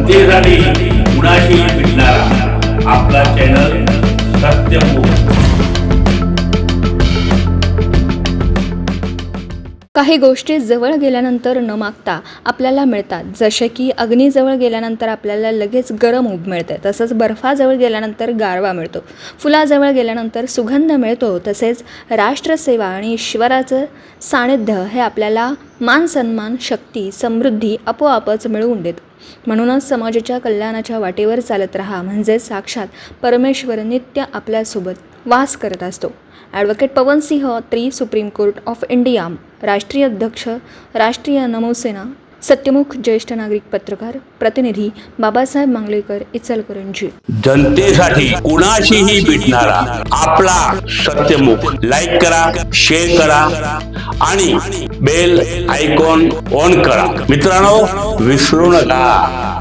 जनतेसाठी कुणाशी भेटणारा आपला चॅनल सत्यमुख। काही गोष्टी जवळ गेल्यानंतर न मागता आपल्याला मिळतात, जसे की अग्नीजवळ गेल्यानंतर आपल्याला लगेच गरम ऊब मिळते, तसंच बर्फाजवळ गेल्यानंतर गारवा मिळतो, फुलाजवळ गेल्यानंतर सुगंध मिळतो, तसेच राष्ट्रसेवा आणि ईश्वराचं सानिध्य हे आपल्याला मान सन्मान, शक्ती, समृद्धी आपोआपच मिळवून देतं। म्हणूनच समाजाच्या कल्याणाच्या वाटेवर चालत राहा, म्हणजे साक्षात परमेश्वर नित्य आपल्यासोबत वास करत असतो। Advocate Pawan Singh three, supreme court of India, राष्ट्रीय अध्यक्ष, राष्ट्रीय नमोसेना, सत्यमुख, ज्येष्ठ नागरिक पत्रकार, प्रतिनिधी बाबासाहेब मांगलेकर, इचलकरंजी। जनतेसाठी कुणाशीही भेटणारा आपला सत्यमुख। लाईक करा, शेअर करा आणि बेल आयकॉन ऑन करा। मित्रांनो, विसरू नका।